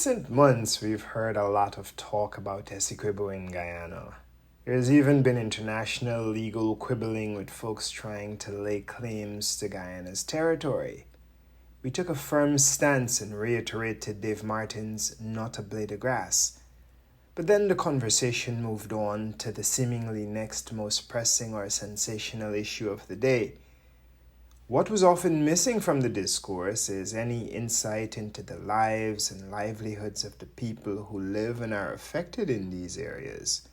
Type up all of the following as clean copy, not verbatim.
recent months, we've heard a lot of talk about Essequibo in Guyana. There's even been international legal quibbling with folks trying to lay claims to Guyana's territory. We took a firm stance and reiterated Dave Martin's "not a blade of grass." But then the conversation moved on to the seemingly next most pressing or sensational issue of the day. What was often missing from the discourse is any insight into the lives and livelihoods of the people who live and are affected in these areas.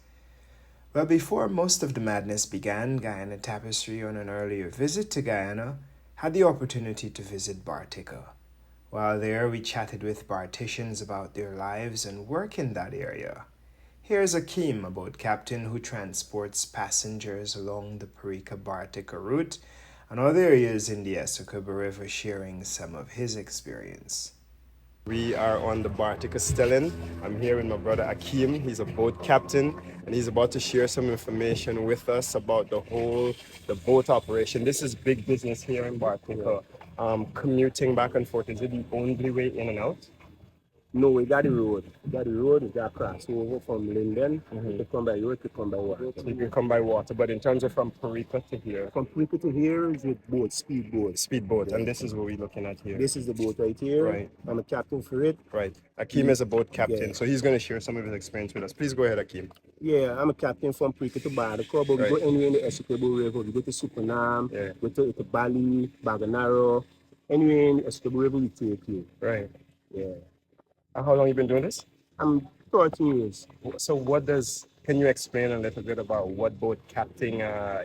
Well, before most of the madness began, Guyana Tapestry, on an earlier visit to Guyana, had the opportunity to visit Bartica. While there, we chatted with Barticians about their lives and work in that area. Here's Akeem, a boat captain who transports passengers along the Parika-Bartica route, and other areas in the Essequibo River, sharing some of his experience. We are on the Bartica Stelling. I'm here with my brother Akeem. He's a boat captain, and he's about to share some information with us about the boat operation. This is big business here in Bartica. Commuting back and forth, is it the only way in and out? No, we got the road. We got crossover from Linden. To come by road, to come by water. So you can come by water, but in terms of from Parika to here? From Parika to here is with boat, speedboat. Speedboat, yeah. And this is what we're looking at here. This is the boat right here. Right. I'm a captain for it. Right. Akeem is a boat captain, so he's going to share some of his experience with us. Please go ahead, Akeem. Yeah, I'm a captain from Parika to Bartica, but we go anywhere in the Essequibo River. We go to Supernam, we go to Bali, Baganaro. Anywhere in the Essequibo River, we take you. Right. Yeah. How long have you been doing this? I'm 13 years. So can you explain a little bit about what boat captain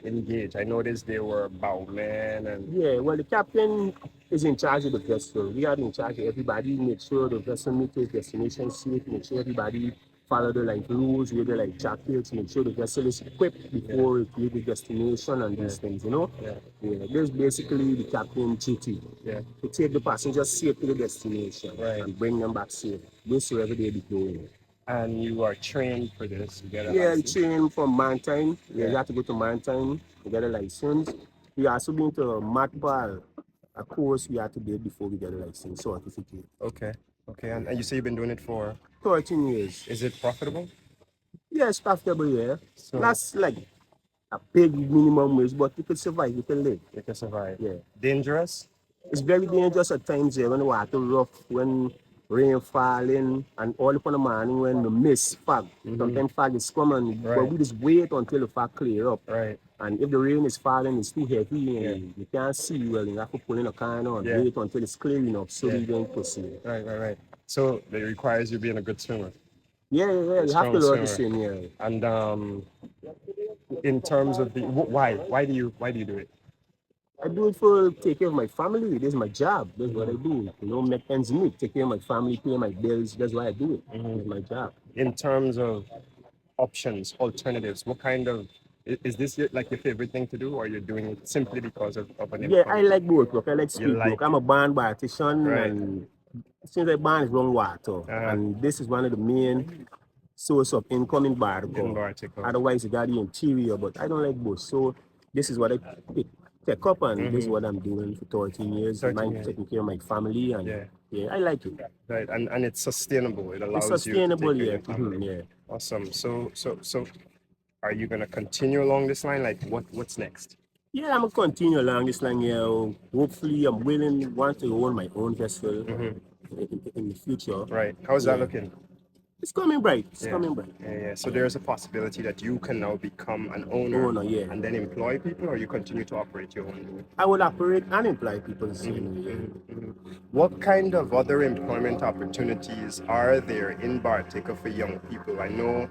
engage? I noticed they were bowmen and... Yeah, well, the captain is in charge of the vessel. We are in charge of everybody, make sure the vessel meets its destination safe, make sure everybody follow the rules, wear the jackets, make sure the vessel is equipped before it leaves the destination and these things, you know? Yeah, this is basically the captain's duty. To take the passengers safe to the destination and bring them back safe. This wherever they be going. And you are trained for this? You get a license? Trained from Mantine. You have to go to Mantine to get a license. We also been to Matpal. A course we have to do before we get a license certificate. Okay. And you say you've been doing it for 13 years. Is it profitable? Yeah, it's profitable, yeah. So that's like a big minimum wage, but you can survive, you can live. You can survive. Yeah. Dangerous? It's very dangerous at times when the water rough, when rain falling, and all upon the morning when the mist, fog. Sometimes fog is coming, but we just wait until the fog clear up. Right. And if the rain is falling, it's too heavy and you can't see well, you have to pull in a canoe and wait until it's clearing up so we don't proceed. Right. So it requires you being a good swimmer. Yeah. You have to learn to swim, yeah. And in terms of why do you do it? I do it for take care of my family. This is my job. That's what I do. You know, make ends meet, take care of my family, pay my bills. That's why I do it. It's my job. In terms of options, alternatives, what kind of is this your favorite thing to do, or you're doing it simply because of an income? Yeah, I like boat work. I like speed work. I'm a band artisan, and since I band is wrong water, and this is one of the main source of income in Bartica. Otherwise, you got the interior, but I don't like boats, so this is what I take up, and this is what I'm doing for 13 years. I'm taking care of my family, and I like it. Right, and it's sustainable. It allows sustainable, you to take care of your family. Awesome. So. Are you going to continue along this line? What's next? Yeah, I'm going to continue along this line. Hopefully, I'm want to own my own vessel in the future. Right. How's that looking? It's coming bright. It's coming bright. Yeah. So there's a possibility that you can now become an owner and then employ people, or you continue to operate your own? I will operate and employ people. What kind of other employment opportunities are there in Bartica for young people? I know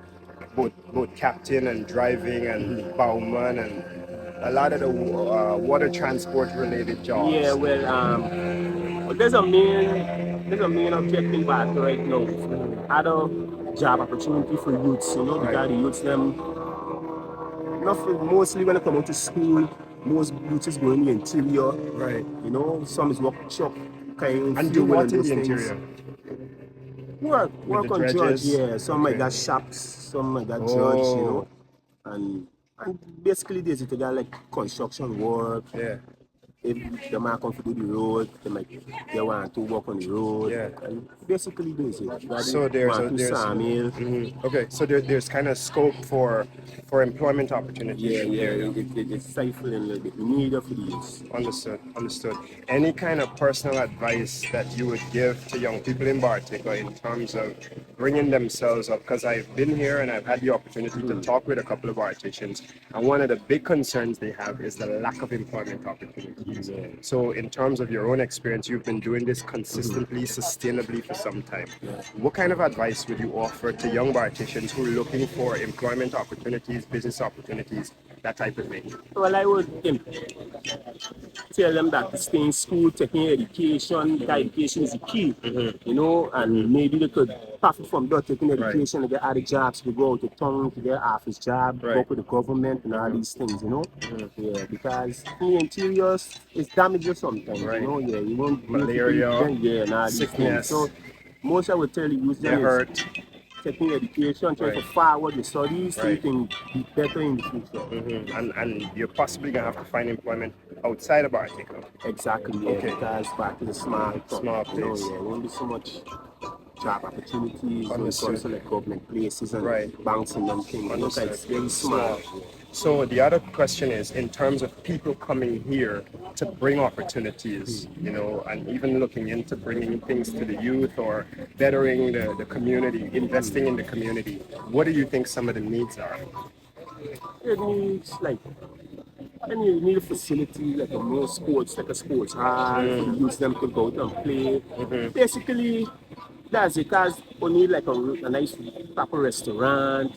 boat captain and driving and bowman and a lot of the water transport related jobs. Yeah, well, there's a main object in Bartica right now. Other job opportunity for youths, because the youths mostly when they come out to school, most youths is going in the interior. Right. Some is workshop kind. And do what in the interior? Work on judge, some might got shops, some might got judge, and basically there's it got like construction work. if the man come to do the road, they want to work on the road. Yeah. And basically this is it. So Want to sawmill. okay. So there's kind of scope for employment opportunities Yeah, in the yeah, area. it's stifling a little bit. We need it for this. Understood. Understood. Any kind of personal advice that you would give to young people in Bartica in terms of bringing themselves up? Because I've been here and I've had the opportunity to talk with a couple of artisans, and one of the big concerns they have is the lack of employment opportunities. Yeah. So, in terms of your own experience, you've been doing this consistently, sustainably for some time. What kind of advice would you offer to young artisans who are looking for employment opportunities, business opportunities, that type of thing? Well, I would tell them that to stay in school, taking education, that education is the key, and maybe they could profit from that, taking education to get other jobs, to go out to town, to get office job, work with the government and all these things. Yeah, because in the interiors, it's damaging sometimes, yeah, you won't Malaria, and all these things. sickness, So most I would tell you use get them is hurt. taking education, trying to forward your studies so you can be better in the future. And you're possibly gonna have to find employment outside of Bartica. Exactly, yeah, Okay. because back in the small Small place. yeah, there won't be so much job opportunities when it comes Understood. to like government places and Right. bouncing and things. Understood. It's very small. So the other question is, in terms of people coming here to bring opportunities, and even looking into bringing things to the youth or bettering the community, investing in the community, what do you think some of the needs are? It needs like you need a facility like a more sports, like a sports hall for the youth them to go out and play. Basically, that's it. Cause we need like a nice proper restaurant,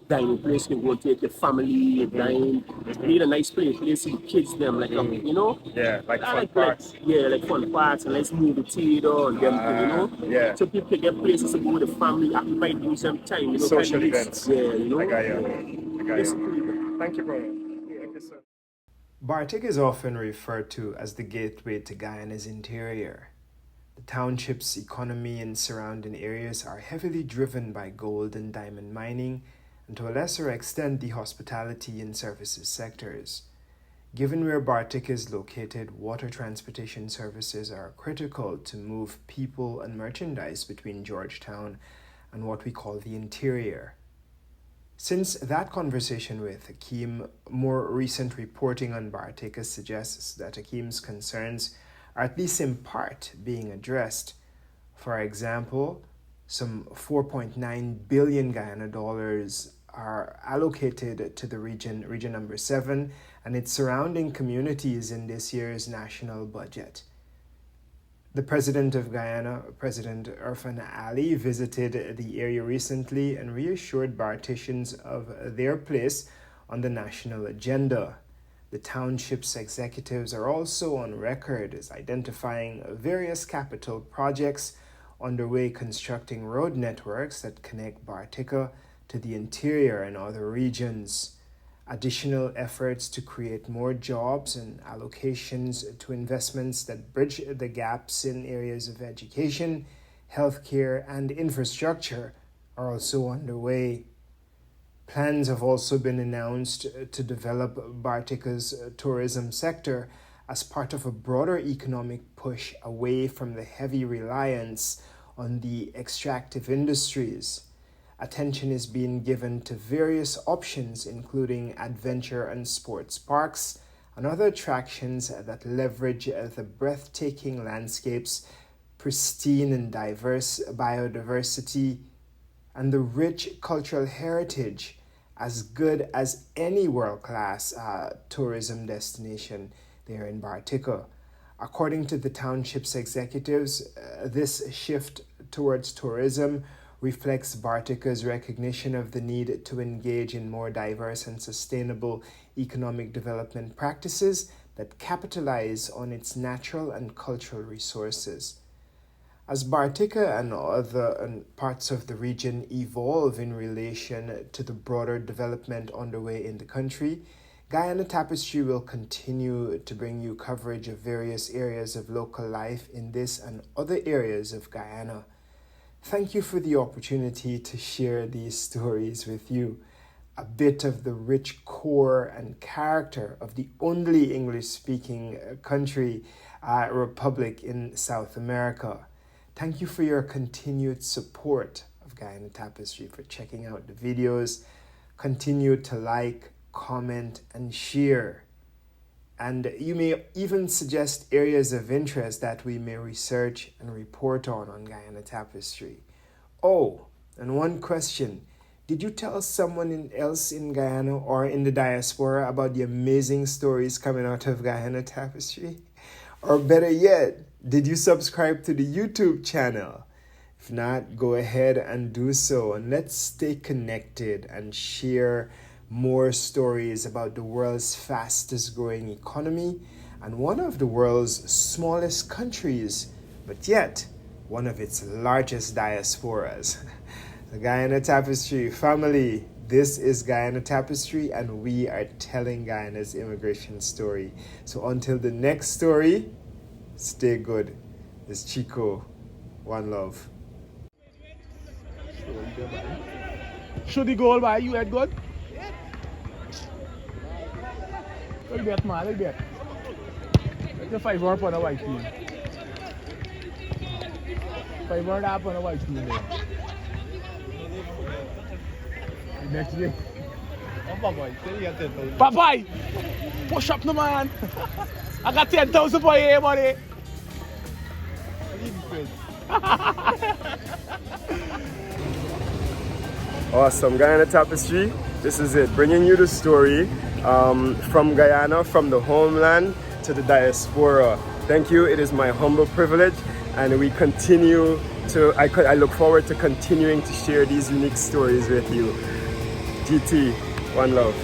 dining place you can go take your family, dine. You need a nice place for the kids them, like Yeah, like fun like parks. yeah, like fun parks and let's movie theater and them thing. Yeah. So people can get places to go with the family, occupy during some time, Social kind of events. Yeah, I got you. Yeah. I got Basically, you. Thank you, bro. Thank you, sir. Bartik is often referred to as the gateway to Guyana's interior. The township's economy and surrounding areas are heavily driven by gold and diamond mining, and to a lesser extent, the hospitality and services sectors. Given where Bartik is located, water transportation services are critical to move people and merchandise between Georgetown and what we call the interior. Since that conversation with Hakeem, more recent reporting on Bartica suggests that Hakeem's concerns are at least in part being addressed. For example, some 4.9 billion Guyana dollars are allocated to the region number 7, and its surrounding communities in this year's national budget. The president of Guyana, President Irfan Ali, visited the area recently and reassured Barticians of their place on the national agenda. The township's executives are also on record as identifying various capital projects underway constructing road networks that connect Bartica to the interior and other regions. Additional efforts to create more jobs and allocations to investments that bridge the gaps in areas of education, healthcare, and infrastructure are also underway. Plans have also been announced to develop Bartica's tourism sector as part of a broader economic push away from the heavy reliance on the extractive industries. Attention is being given to various options, including adventure and sports parks and other attractions that leverage the breathtaking landscapes, pristine and diverse biodiversity, and the rich cultural heritage, as good as any world-class tourism destination there in Bartica. According to the township's executives, this shift towards tourism reflects Bartica's recognition of the need to engage in more diverse and sustainable economic development practices that capitalize on its natural and cultural resources. As Bartica and other parts of the region evolve in relation to the broader development underway in the country, Guyana Tapestry will continue to bring you coverage of various areas of local life in this and other areas of Guyana. Thank you for the opportunity to share these stories with you. a bit of the rich core and character of the only English-speaking republic in South America. Thank you for your continued support of Guyana Tapestry, for checking out the videos. Continue to like, comment, and share. And you may even suggest areas of interest that we may research and report on Guyana Tapestry. Oh, and one question. Did you tell someone else in Guyana or in the diaspora about the amazing stories coming out of Guyana Tapestry? Or better yet, did you subscribe to the YouTube channel? If not, go ahead and do so, and let's stay connected and share more stories about the world's fastest growing economy and one of the world's smallest countries, but yet one of its largest diasporas. The Guyana Tapestry family, this is Guyana Tapestry, and we are telling Guyana's immigration story. So until the next story, stay good. It's Chico. One love. Should the goal by you had good? Look at that, man, look at that. Like the 5 on a white team. 5 on a white team there. Next day. Papai! Push up no man! I got 10,000 for you, buddy! Awesome, Guyana Tapestry. This is it, bringing you the story from Guyana, from the homeland to the diaspora. Thank you, it is my humble privilege, and we continue to, I look forward to continuing to share these unique stories with you. GT, one love.